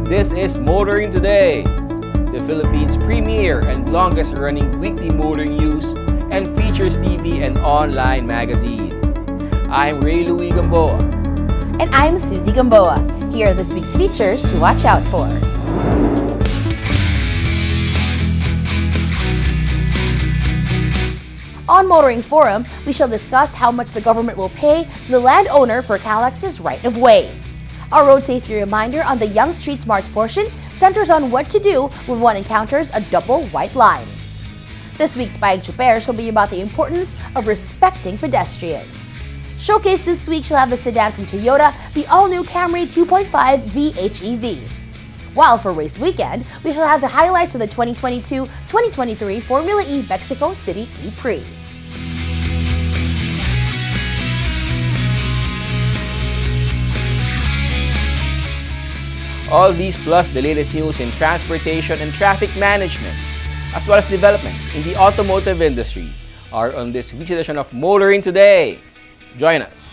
This is Motoring Today, the Philippines' premier and longest-running weekly motoring news and features TV and online magazine. I'm Ray Louie Gamboa. And I'm Suzy Gamboa. Here are this week's features to watch out for. On Motoring Forum, we shall discuss how much the government will pay to the landowner for Calex's right-of-way. Our road safety reminder on the Young Street Smarts portion centers on what to do when one encounters a double white line. This week's Bayag Chuper shall be about the importance of respecting pedestrians. Showcase this week shall have the sedan from Toyota, the all-new Camry 2.5 VHEV. While for race weekend, we shall have the highlights of the 2022-2023 Formula E Mexico City E-Prix. All these plus the latest news in transportation and traffic management, as well as developments in the automotive industry, are on this week's edition of Motoring Today. Join us.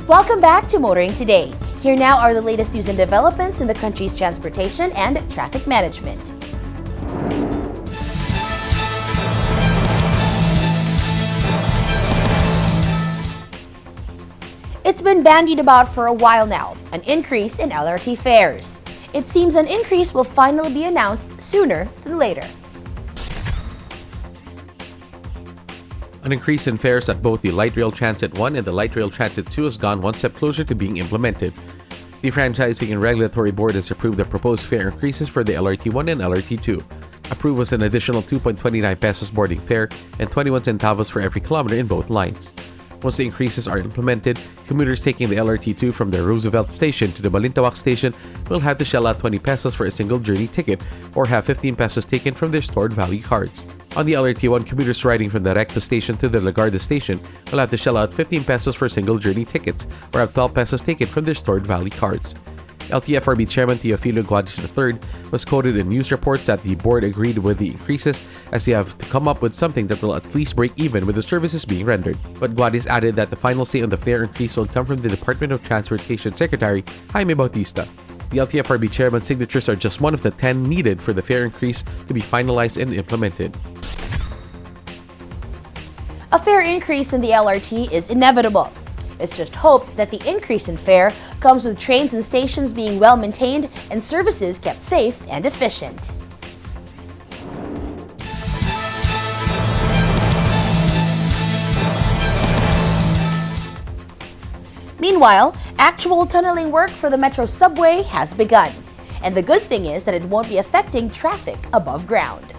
Welcome back to Motoring Today. Here now are the latest news and developments in the country's transportation and traffic management. It's been bandied about for a while now, an increase in LRT fares. It seems an increase will finally be announced sooner than later. An increase in fares at both the Light Rail Transit 1 and the Light Rail Transit 2 has gone one step closer to being implemented. The Franchising and Regulatory Board has approved the proposed fare increases for the LRT 1 and LRT 2. Approved was an additional 2.29 pesos boarding fare and 21 centavos for every kilometer in both lines. Once the increases are implemented, commuters taking the LRT 2 from the Roosevelt Station to the Balintawak Station will have to shell out 20 pesos for a single journey ticket or have 15 pesos taken from their stored value cards. On the LRT 1, commuters riding from the Recto Station to the Lagarda Station will have to shell out 15 pesos for single journey tickets or have 12 pesos taken from their stored value cards. LTFRB Chairman Teofilo Guadis III was quoted in news reports that the board agreed with the increases as they have to come up with something that will at least break even with the services being rendered. But Guadis added that the final say on the fare increase will come from the Department of Transportation Secretary Jaime Bautista. The LTFRB Chairman's signatures are just one of the 10 needed for the fare increase to be finalized and implemented. A fare increase in the LRT is inevitable. It's just hoped that the increase in fare comes with trains and stations being well maintained and services kept safe and efficient. Meanwhile, actual tunneling work for the Metro subway has begun. And the good thing is that it won't be affecting traffic above ground.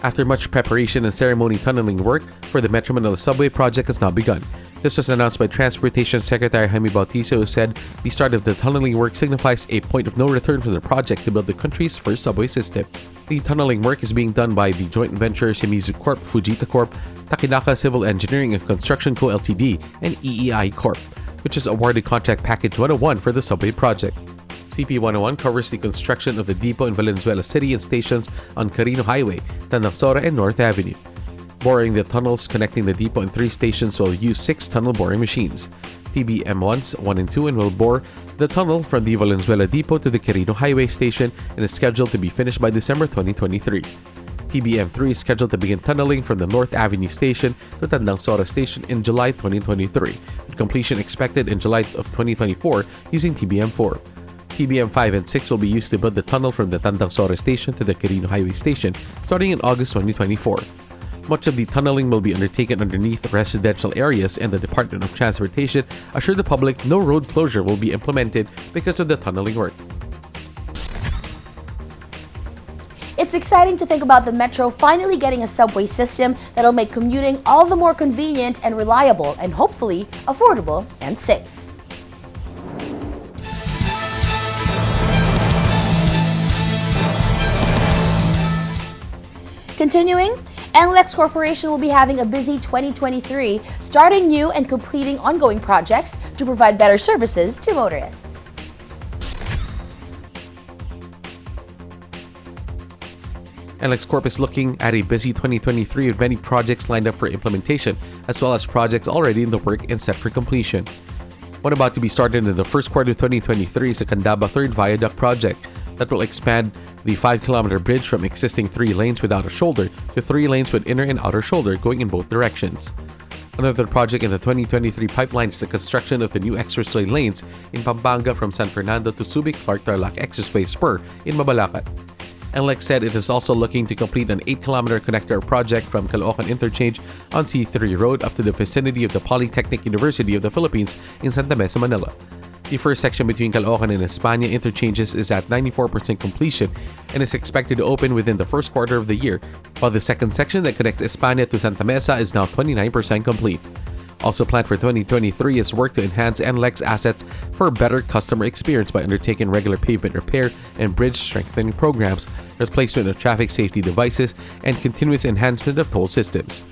After much preparation and ceremony, tunneling work for the Metro Manila subway project has now begun. This was announced by Transportation Secretary Jaime Bautista, who said the start of the tunneling work signifies a point of no return for the project to build the country's first subway system. The tunneling work is being done by the joint venture Shimizu Corp, Fujita Corp, Takinaka Civil Engineering and Construction Co. Ltd. and EEI Corp., which is awarded Contract Package 101 for the subway project. CP 101 covers the construction of the depot in Valenzuela City and stations on Carino Highway, Tandangsora, and North Avenue. Boring the tunnels connecting the depot and 3 stations will use 6 tunnel boring machines. TBM-1s 1 and 2 and will bore the tunnel from the Valenzuela Depot to the Carino Highway Station and is scheduled to be finished by December 2023. TBM-3 is scheduled to begin tunneling from the North Avenue Station to Tandangsora Station in July 2023, with completion expected in July of 2024 using TBM-4. TBM-5 and 6 will be used to build the tunnel from the Tandangsora Station to the Carino Highway Station starting in August 2024. Much of the tunneling will be undertaken underneath residential areas, and the Department of Transportation assured the public no road closure will be implemented because of the tunneling work. It's exciting to think about the Metro finally getting a subway system that'll make commuting all the more convenient and reliable, and hopefully affordable and safe. Continuing, NLEX Corporation will be having a busy 2023, starting new and completing ongoing projects to provide better services to motorists. NLEX Corp is looking at a busy 2023 with many projects lined up for implementation, as well as projects already in the work and set for completion. One about to be started in the first quarter of 2023 is the Candaba 3rd Viaduct project that will expand the 5-kilometer bridge from existing 3 lanes without a shoulder to 3 lanes with inner and outer shoulder going in both directions. Another project in the 2023 pipeline is the construction of the new expressway lanes in Pampanga from San Fernando to Subic-Clark-Tarlac Expressway Spur in Mabalacat. NLEX said it is also looking to complete an 8-kilometer connector project from Caloocan Interchange on C3 Road up to the vicinity of the Polytechnic University of the Philippines in Santa Mesa, Manila. The first section between Caloocan and España interchanges is at 94% completion and is expected to open within the first quarter of the year, while the second section that connects España to Santa Mesa is now 29% complete. Also planned for 2023 is work to enhance NLEX assets for a better customer experience by undertaking regular pavement repair and bridge strengthening programs, replacement of traffic safety devices, and continuous enhancement of toll systems.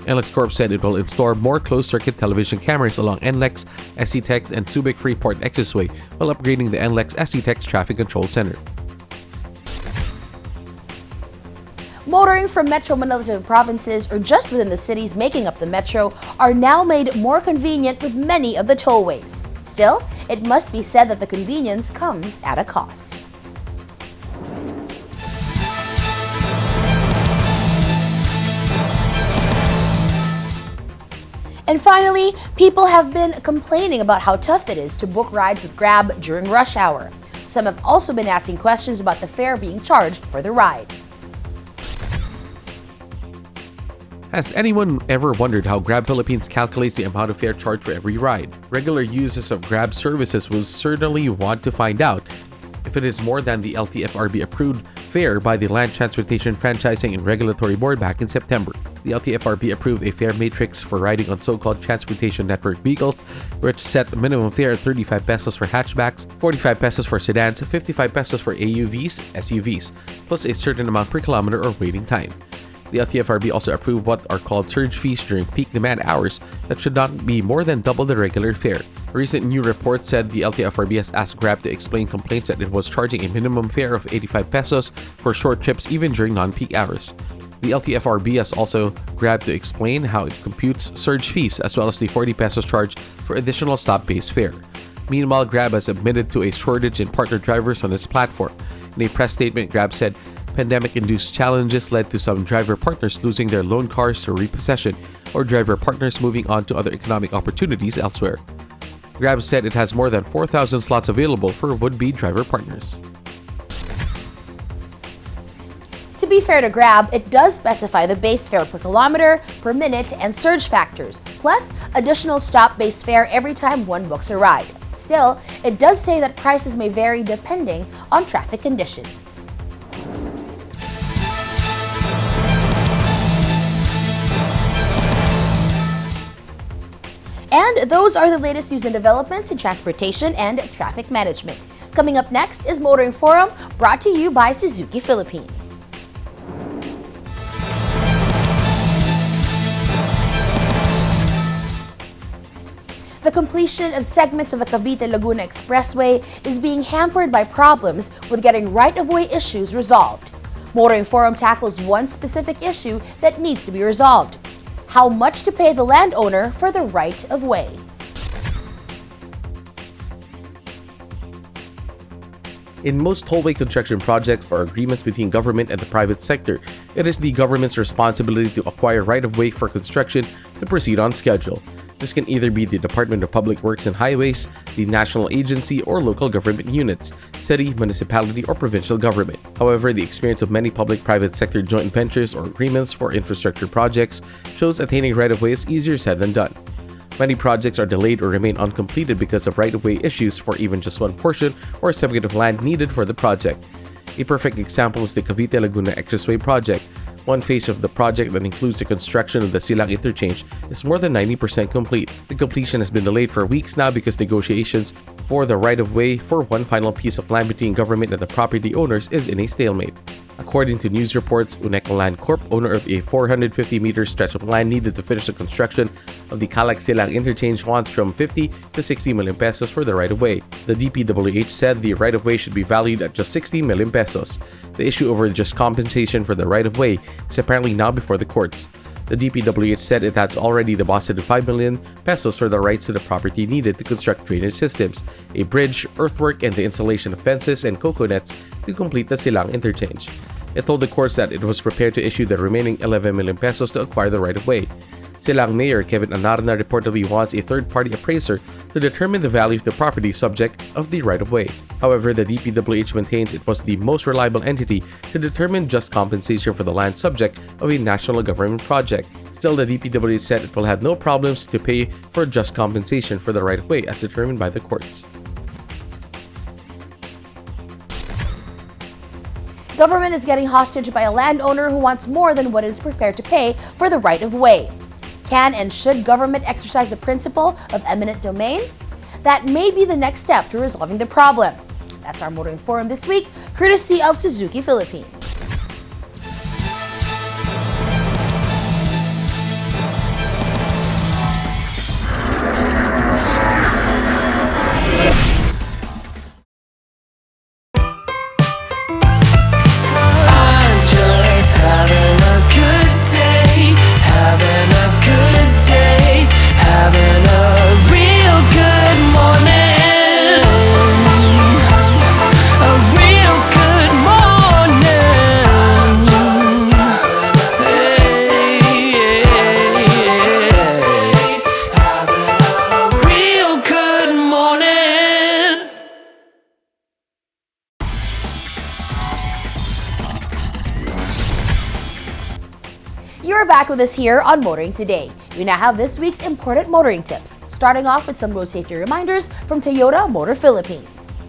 NLEX Corp said it will install more closed-circuit television cameras along NLEX, SCTEX, and Subic Freeport Expressway while upgrading the NLEX SCTEX Traffic Control Center. Motoring from Metro Manila to the provinces or just within the cities making up the Metro are now made more convenient with many of the tollways. Still, it must be said that the convenience comes at a cost. And finally, people have been complaining about how tough it is to book rides with Grab during rush hour. Some have also been asking questions about the fare being charged for the ride. Has anyone ever wondered how Grab Philippines calculates the amount of fare charged for every ride? Regular users of Grab services will certainly want to find out if it is more than the LTFRB approved fare by the Land Transportation Franchising and Regulatory Board back in September. The LTFRB approved a fare matrix for riding on so-called transportation network vehicles, which set minimum fare at 35 pesos for hatchbacks, 45 pesos for sedans, 55 pesos for AUVs, SUVs, plus a certain amount per kilometer or waiting time. The LTFRB also approved what are called surge fees during peak demand hours that should not be more than double the regular fare. A recent new report said the LTFRB has asked Grab to explain complaints that it was charging a minimum fare of 85 pesos for short trips even during non-peak hours. The LTFRB has also Grab to explain how it computes surge fees as well as the 40 pesos charge for additional stop-based fare. Meanwhile, Grab has admitted to a shortage in partner drivers on its platform. In a press statement, Grab said pandemic-induced challenges led to some driver partners losing their loan cars to repossession or driver partners moving on to other economic opportunities elsewhere. Grab said it has more than 4,000 slots available for would-be driver partners. To be fair to Grab, it does specify the base fare per kilometer, per minute, and surge factors, plus additional stop-based fare every time one books a ride. Still, it does say that prices may vary depending on traffic conditions. And those are the latest news and developments in transportation and traffic management. Coming up next is Motoring Forum, brought to you by Suzuki Philippines. The completion of segments of the Cavite-Laguna Expressway is being hampered by problems with getting right-of-way issues resolved. Motoring Forum tackles one specific issue that needs to be resolved: how much to pay the landowner for the right-of-way. In most tollway construction projects or agreements between government and the private sector, it is the government's responsibility to acquire right-of-way for construction to proceed on schedule. This can either be the Department of Public Works and Highways, the national agency, or local government units, city, municipality, or provincial government. However, the experience of many public-private sector joint ventures or agreements for infrastructure projects shows attaining right-of-way is easier said than done. Many projects are delayed or remain uncompleted because of right-of-way issues for even just one portion or segment of land needed for the project. A perfect example is the Cavite-Laguna Expressway project. One phase of the project that includes the construction of the Silang Interchange is more than 90% complete. The completion has been delayed for weeks now because negotiations for the right-of-way for one final piece of land between government and the property owners is in a stalemate. According to news reports, Uneco Land Corp, owner of a 450-meter stretch of land needed to finish the construction of the Calac-Silang Interchange, wants from 50 to 60 million pesos for the right-of-way. The DPWH said the right-of-way should be valued at just 60 million pesos. The issue over just compensation for the right-of-way is apparently now before the courts. The DPWH said it has already deposited 5 million pesos for the rights to the property needed to construct drainage systems, a bridge, earthwork, and the installation of fences and coconuts to complete the Silang Interchange. It told the courts that it was prepared to issue the remaining 11 million pesos to acquire the right-of-way. Silang Mayor Kevin Anarna reportedly wants a third-party appraiser to determine the value of the property subject of the right-of-way. However, the DPWH maintains it was the most reliable entity to determine just compensation for the land subject of a national government project. Still, the DPWH said it will have no problems to pay for just compensation for the right-of-way as determined by the courts. Government is getting hostage by a landowner who wants more than what it is prepared to pay for the right-of-way. Can and should government exercise the principle of eminent domain? That may be the next step to resolving the problem. That's our Motoring Forum this week, courtesy of Suzuki Philippines. You're back with us here on Motoring Today. We now have this week's important motoring tips, starting off with some road safety reminders from Toyota Motor Philippines.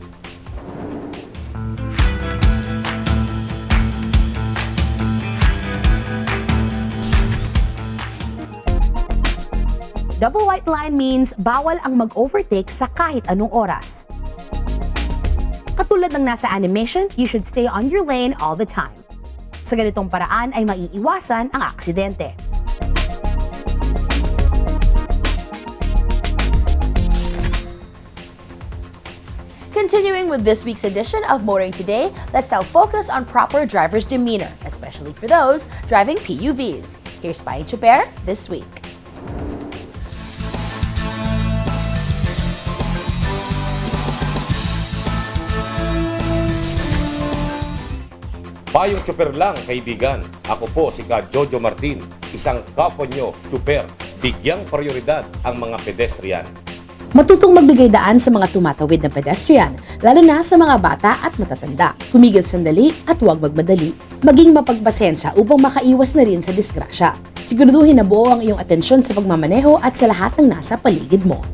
Double white line means bawal ang mag-overtake sa kahit anong oras. Katulad ng nasa animation, you should stay on your lane all the time. Sa ganitong paraan ay maiiwasan ang aksidente. Continuing with this week's edition of Motoring Today, let's now focus on proper driver's demeanor, especially for those driving PUVs. Here's Pai Chaper this week. Payong tsuper lang, kaibigan. Ako po si Ka Jojo Martin, isang kapwa nyo, tsuper. Bigyang prioridad ang mga pedestrian. Matutong magbigay daan sa mga tumatawid na pedestrian, lalo na sa mga bata at matatanda. Tumigil sandali at huwag magmadali. Maging mapagpasensya upang makaiwas na rin sa disgrasya. Siguraduhin na buo ang iyong atensyon sa pagmamaneho at sa lahat ng nasa paligid mo.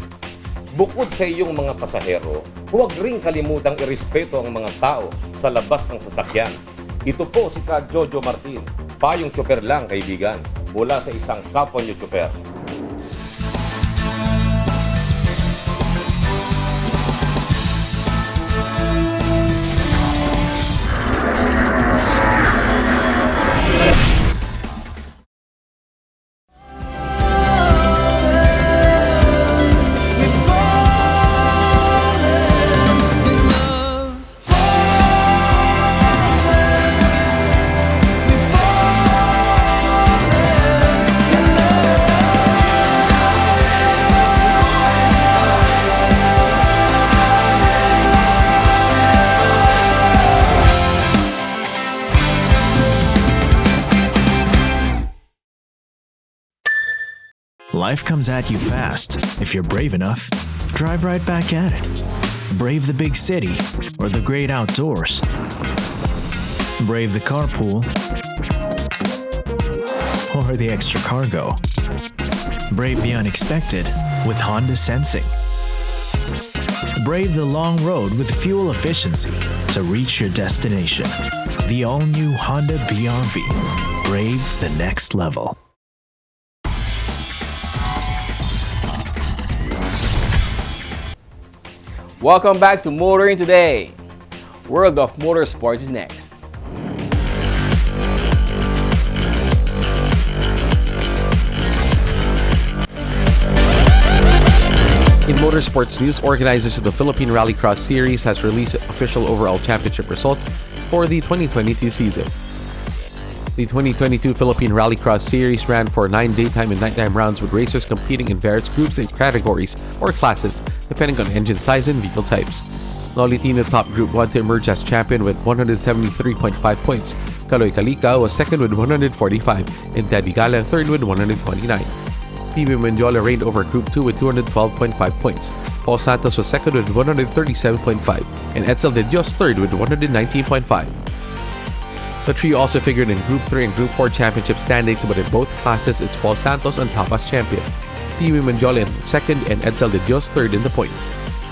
Bukod sa iyong mga pasahero, huwag ring kalimutang irespeto ang mga tao sa labas ng sasakyan. Ito po si Ka Jojo Martin, payong tsuper lang, kaibigan, mula sa isang kapwa nyo tsuper. Life comes at you fast. If you're brave enough, drive right back at it. Brave the big city or the great outdoors. Brave the carpool or the extra cargo. Brave the unexpected with Honda Sensing. Brave the long road with fuel efficiency to reach your destination. The all-new Honda BRV. Brave the next level. Welcome back to Motoring Today. World of Motorsports is next. In motorsports news, organizers of the Philippine Rallycross Series has released official overall championship results for the 2022 season. The 2022 Philippine Rallycross Series ran for 9 daytime and nighttime rounds with racers competing in various groups and categories or classes depending on engine size and vehicle types. Lolitino topped Group 1 to emerge as champion with 173.5 points. Kaloy Kalika was second with 145 and Daddy Galang third with 129. PB Mendiola reigned over Group 2 with 212.5 points. Paul Santos was second with 137.5 and Edsel De Dios third with 119.5. The trio also figured in Group 3 and Group 4 championship standings, but in both classes it's Paul Santos on top as champion. PB Mendiola in second and Edsel De Dios third in the points.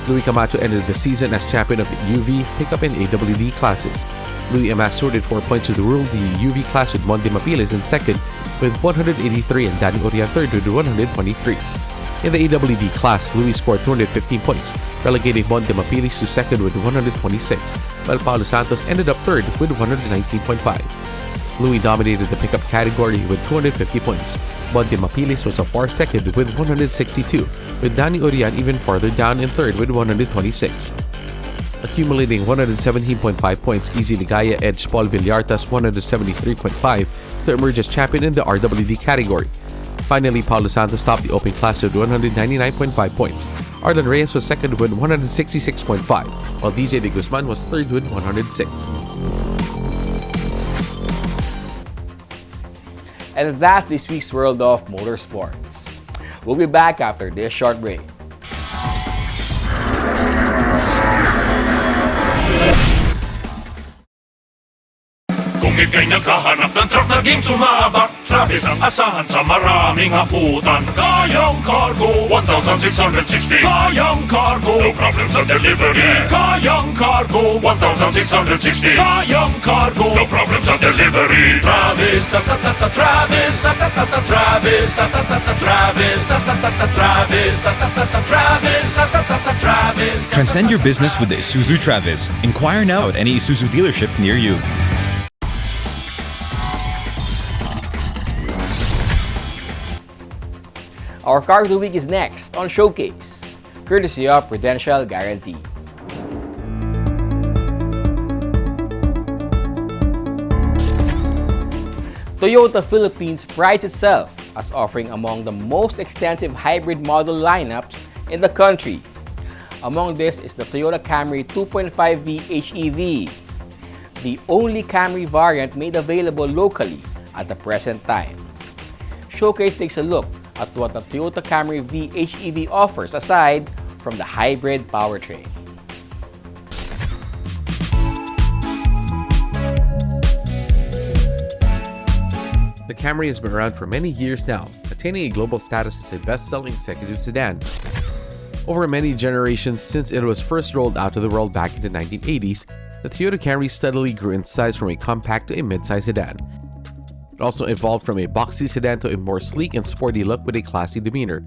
Louis Camacho ended the season as champion of the UV, pickup and AWD classes. Louis amassed 4 points to rule the UV class with Monde Mapiles in second with 183 and Danny Orian third with 123. In the AWD class, Louis scored 215 points, relegating Monde Mapiles to second with 126, while Paulo Santos ended up third with 119.5. Louis dominated the pickup category with 250 points. Monde Mapiles was a far second with 162, with Danny Orian even farther down in third with 126. Accumulating 117.5 points, Easy Ligaya edged Paul Villarta's 173.5 to emerge as champion in the RWD category. Finally, Paulo Santos topped the open class with 199.5 points. Arlen Reyes was second with 166.5, while DJ De Guzman was third with 106. And that's this week's World of Motorsports. We'll be back after this short break. Kung ika'y naghahanap ng truck na game sumabak, Travis ang asahan sa maraming haputan. Kayang cargo, 1,660. Kayang cargo, no problem sa delivery. Kayang cargo, 1,660. Kayang cargo, no problem sa delivery. Travis, ta-ta-ta-ta, Travis, ta-ta-ta-ta, Travis, ta-ta-ta-ta, Travis, ta-ta-ta-ta, Travis, ta-ta-ta-ta, Travis, ta-ta-ta-ta, Travis. Transcend your business with the Isuzu Travis. Inquire now at any Isuzu dealership near you. Our car of the week is next on Showcase, courtesy of Prudential Guarantee. Toyota Philippines prides itself as offering among the most extensive hybrid model lineups in the country. Among this is the Toyota Camry 2.5V HEV, the only Camry variant made available locally at the present time. Showcase takes a look at what the Toyota Camry V HEV offers aside from the hybrid powertrain. The Camry has been around for many years now, attaining a global status as a best-selling executive sedan. Over many generations since it was first rolled out to the world back in the 1980s, the Toyota Camry steadily grew in size from a compact to a mid-size sedan. It also evolved from a boxy sedan to a more sleek and sporty look with a classy demeanor.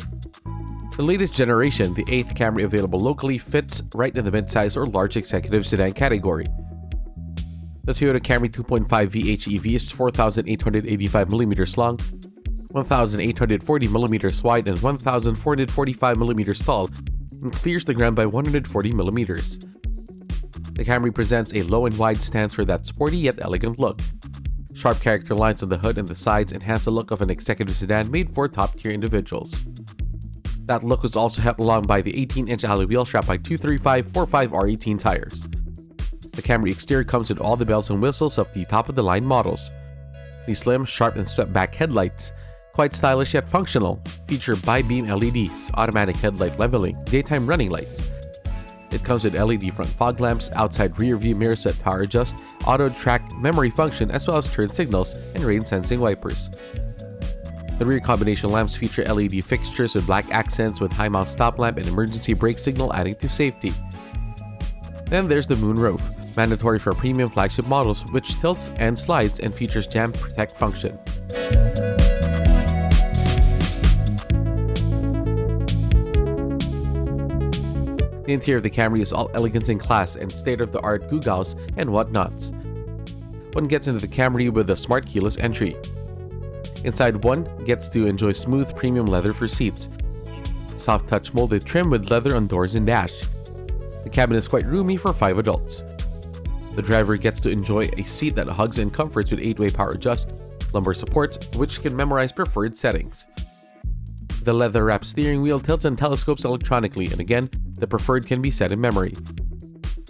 The latest generation, the 8th Camry available locally, fits right in the mid-size or large executive sedan category. The Toyota Camry 2.5V HEV is 4,885mm long, 1,840mm wide, and 1,445mm tall, and clears the ground by 140mm. The Camry presents a low and wide stance for that sporty yet elegant look. Sharp character lines on the hood and the sides enhance the look of an executive sedan made for top-tier individuals. That look was also helped along by the 18-inch alloy wheel strapped by 235/45 R18 tires. The Camry exterior comes with all the bells and whistles of the top-of-the-line models. The slim, sharp, and swept-back headlights, Quite stylish yet functional, feature bi-beam LEDs, automatic headlight leveling, daytime running lights. It comes with LED front fog lamps, outside rear view mirrors that power adjust, auto track memory function, as well as turn signals and rain sensing wipers. The rear combination lamps feature LED fixtures with black accents with high mount stop lamp and emergency brake signal adding to safety. Then there's the moonroof, mandatory for premium flagship models, which tilts and slides and features jam protect function. The interior of the Camry is all elegance and class and state-of-the-art gewgaws and whatnots. One gets into the Camry with a smart keyless entry. Inside, one gets to enjoy smooth premium leather for seats, soft touch molded trim with leather on doors and dash. The cabin is quite roomy for 5 adults. The driver gets to enjoy a seat that hugs and comforts with 8-way power adjust, lumbar support, which can memorize preferred settings. The leather-wrapped steering wheel tilts and telescopes electronically, and again, the preferred can be set in memory.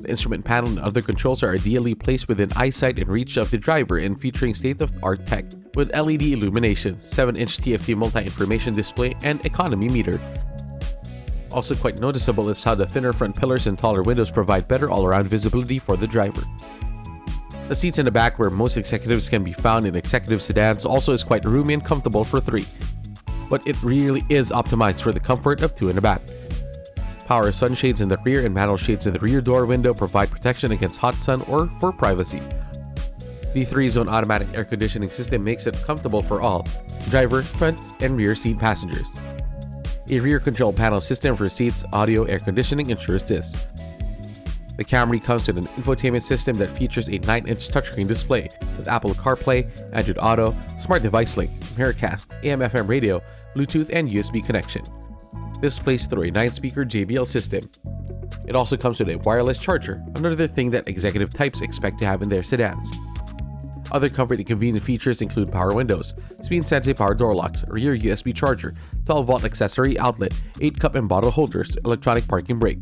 The instrument panel and other controls are ideally placed within eyesight and reach of the driver and featuring state-of-the-art tech with LED illumination, 7-inch TFT multi-information display, and economy meter. Also quite noticeable is how the thinner front pillars and taller windows provide better all-around visibility for the driver. The seats in the back, where most executives can be found in executive sedans, also is quite roomy and comfortable for 3. But it really is optimized for the comfort of 2 in the back. Power sunshades in the rear and mantle shades in the rear door window provide protection against hot sun or for privacy. The 3-zone automatic air conditioning system makes it comfortable for all driver, front, and rear seat passengers. A rear control panel system for seats, audio, air conditioning, ensures this. The Camry comes with an infotainment system that features a 9-inch touchscreen display with Apple CarPlay, Android Auto, Smart Device Link, Miracast, AM/FM radio, Bluetooth, and USB connection. This plays through a 9-speaker JBL system. It also comes with a wireless charger, another thing that executive types expect to have in their sedans. Other comfort and convenient features include power windows, speed-sensitive power door locks, rear USB charger, 12-volt accessory outlet, 8-cup and bottle holders, electronic parking brake.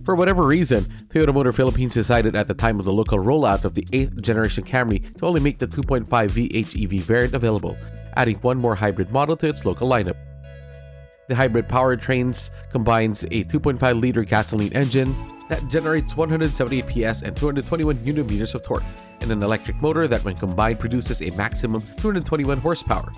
For whatever reason, Toyota Motor Philippines decided at the time of the local rollout of the 8th generation Camry to only make the 2.5 VH EV variant available, adding one more hybrid model to its local lineup. The hybrid powertrains combines a 2.5-liter gasoline engine that generates 178 PS and 221 Nm of torque, and an electric motor that when combined produces a maximum 221 horsepower.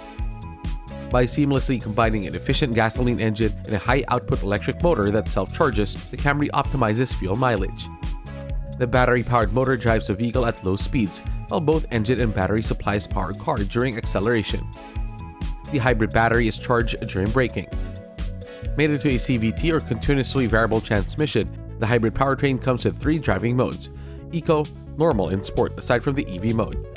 By seamlessly combining an efficient gasoline engine and a high-output electric motor that self-charges, the Camry optimizes fuel mileage. The battery-powered motor drives the vehicle at low speeds, while both engine and battery supplies power car during acceleration. The hybrid battery is charged during braking. Made into a CVT or continuously variable transmission, the hybrid powertrain comes with 3 driving modes: Eco, Normal, and Sport, aside from the EV mode.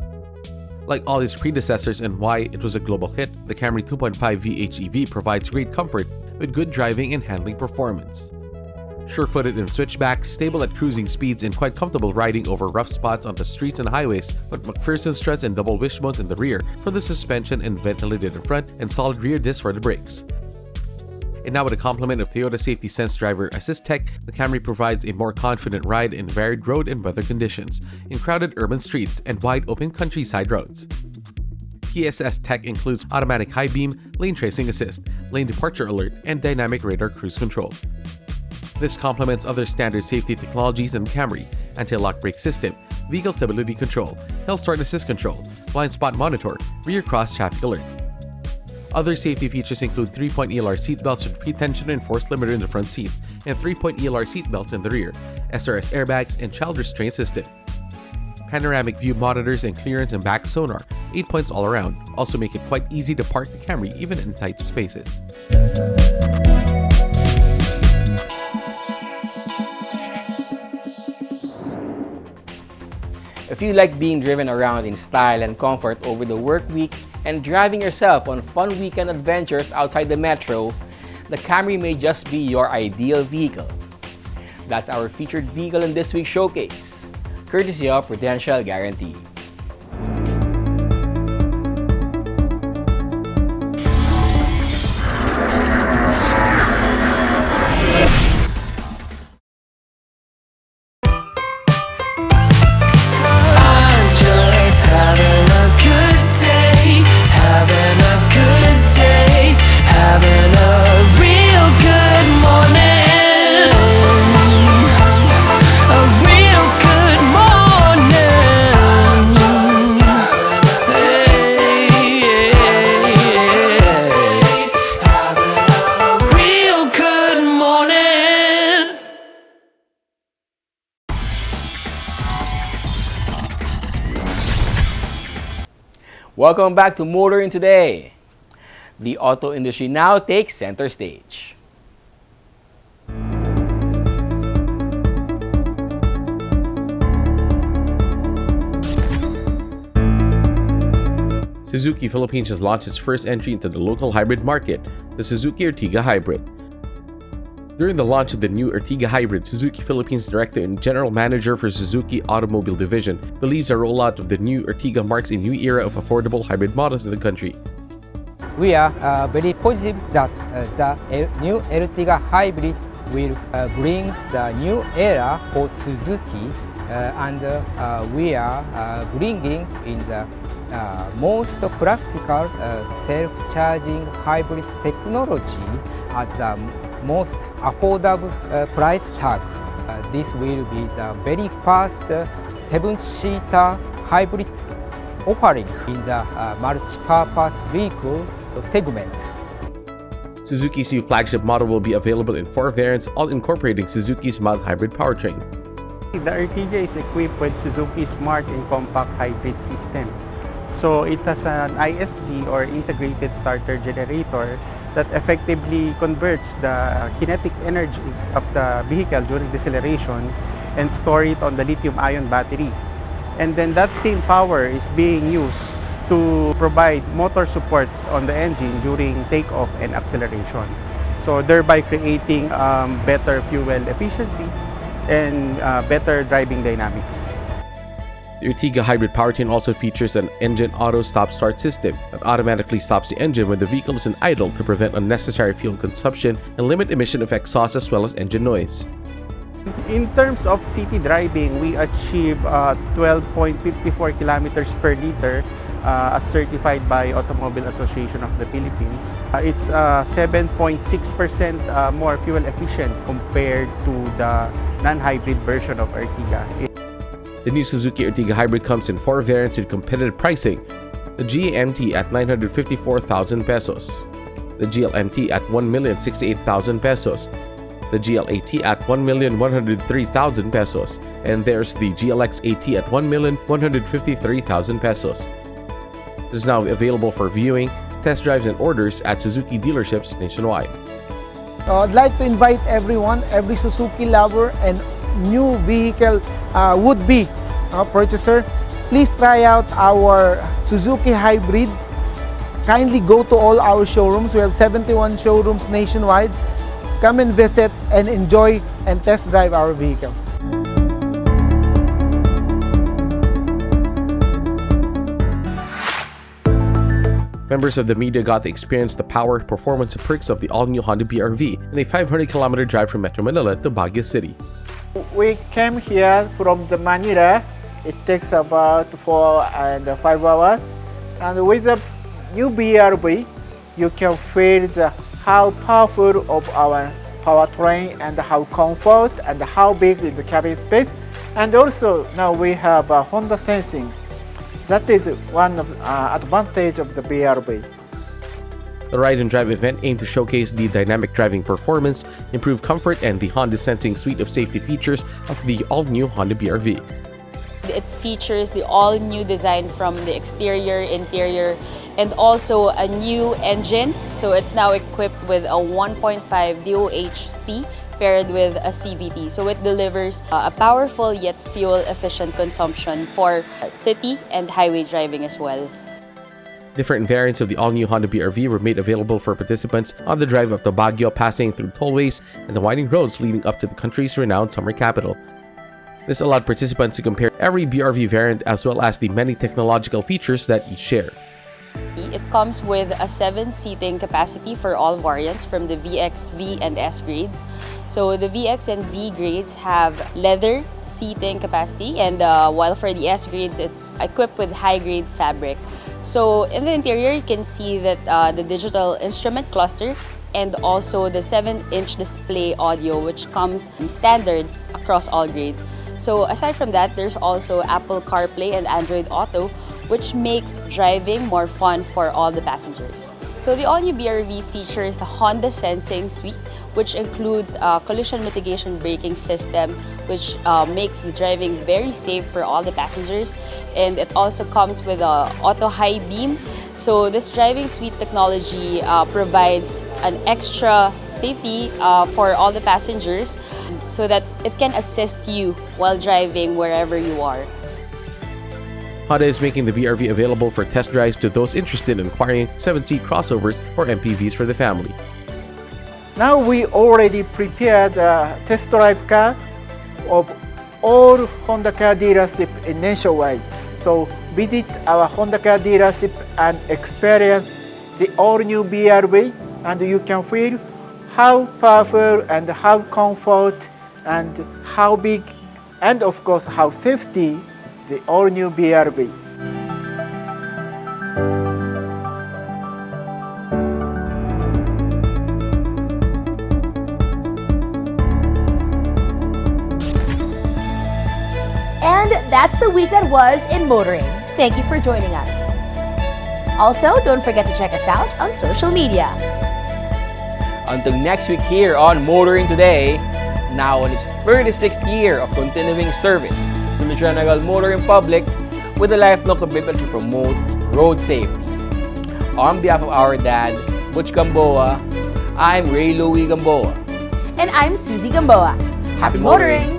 Like all its predecessors and why it was a global hit, the Camry 2.5 VH EV provides great comfort with good driving and handling performance. Sure-footed in switchbacks, stable at cruising speeds, and quite comfortable riding over rough spots on the streets and highways, but McPherson struts and double wishbones in the rear for the suspension and ventilated in front and solid rear discs for the brakes. And now with a complement of Toyota Safety Sense driver assist tech, the Camry provides a more confident ride in varied road and weather conditions, in crowded urban streets and wide open countryside roads. TSS tech includes automatic high beam, lane tracing assist, lane departure alert, and dynamic radar cruise control. This complements other standard safety technologies in the Camry: anti-lock brake system, vehicle stability control, hill start assist control, blind spot monitor, rear cross traffic alert. Other safety features include 3-point ELR seatbelts with pre-tensioner and force limiter in the front seat, and 3-point ELR seatbelts in the rear, SRS airbags, and child restraint system. Panoramic view monitors and clearance and back sonar, 8 points all around, also make it quite easy to park the Camry even in tight spaces. If you like being driven around in style and comfort over the work week and driving yourself on fun weekend adventures outside the metro, the Camry may just be your ideal vehicle. That's our featured vehicle in this week's showcase, courtesy of Prudential Guarantee. Welcome back to Motoring Today. The auto industry now takes center stage. Suzuki Philippines has launched its first entry into the local hybrid market, the Suzuki Ertiga Hybrid. During the launch of the new Ertiga Hybrid, Suzuki Philippines Director and General Manager for Suzuki Automobile Division believes the rollout of the new Ertiga marks a new era of affordable hybrid models in the country. We are very positive that the new Ertiga Hybrid will bring the new era for Suzuki, and we are bringing in the most practical self-charging hybrid technology at the most affordable price tag. This will be the very first 7-seater hybrid offering in the multi-purpose vehicle segment. Suzuki's new flagship model will be available in 4 variants, all incorporating Suzuki's mild hybrid powertrain. The Ertiga is equipped with Suzuki's Smart and Compact Hybrid system. So it has an ISD or integrated starter generator that effectively converts the kinetic energy of the vehicle during deceleration and store it on the lithium-ion battery. And then that same power is being used to provide motor support on the engine during takeoff and acceleration. So thereby creating better fuel efficiency and better driving dynamics. The Ertiga Hybrid powertrain also features an engine auto stop-start system that automatically stops the engine when the vehicle is in idle to prevent unnecessary fuel consumption and limit emission of exhaust as well as engine noise. In terms of city driving, we achieve 12.54 kilometers per liter as certified by Automobile Association of the Philippines. It's 7.6% more fuel efficient compared to the non-hybrid version of Ertiga. The new Suzuki Ertiga Hybrid comes in 4 variants with competitive pricing. The GMT at 954,000 pesos, the GLMT at 1,068,000 pesos, the GLAT at 1,103,000 pesos, and there's the GLX AT at 1,153,000 pesos. It is now available for viewing, test drives, and orders at Suzuki dealerships nationwide. I'd like to invite everyone, every Suzuki lover and new vehicle would-be purchaser, please try out our Suzuki Hybrid. Kindly go to all our showrooms. We have 71 showrooms nationwide. Come and visit and enjoy and test drive our vehicle. Members of the media got to experience the power, performance, and perks of the all-new Honda BR-V in a 500-kilometer drive from Metro Manila to Baguio City. We came here from the Manila. It takes about 4 and 5 hours. And with the new BR-V, you can feel how powerful of our powertrain and how comfort and how big is the cabin space. And also now we have Honda sensing. That is one of advantage of the BR-V. The Ride and Drive event aimed to showcase the dynamic driving performance, improved comfort, and the Honda Sensing suite of safety features of the all-new Honda BR-V. It features the all-new design from the exterior, interior, and also a new engine. So it's now equipped with a 1.5 DOHC paired with a CVT. So it delivers a powerful yet fuel-efficient consumption for city and highway driving as well. Different variants of the all-new Honda BR-V were made available for participants on the drive up to Baguio, passing through tollways and the winding roads leading up to the country's renowned summer capital. This allowed participants to compare every BR-V variant as well as the many technological features that each share. It comes with a 7-seating capacity for all variants from the VX, V, and S grades. So the VX and V grades have leather seating capacity, and while for the S grades, it's equipped with high-grade fabric. So in the interior, you can see that the digital instrument cluster and also the 7-inch display audio, which comes standard across all grades. So aside from that, there's also Apple CarPlay and Android Auto, which makes driving more fun for all the passengers. So the all-new BRV features the Honda Sensing Suite, which includes a collision mitigation braking system, which makes the driving very safe for all the passengers. And it also comes with a auto high beam. So this driving suite technology provides an extra safety for all the passengers so that it can assist you while driving wherever you are. Honda is making the BRV available for test drives to those interested in acquiring 7-seat crossovers or MPVs for the family. Now we already prepared a test drive car of all Honda car dealership in nationwide. So visit our Honda car dealership and experience the all-new BRV, and you can feel how powerful and how comfort and how big and of course how safety the all-new BRV. And that's the week that was in motoring. Thank you for joining us. Also, don't forget to check us out on social media. Until next week here on Motoring Today, now on its 36th year of continuing service to the general motoring public with a lifelong commitment to promote road safety. On behalf of our dad, Butch Gamboa, I'm Ray Louie Gamboa. And I'm Susie Gamboa. Happy motoring!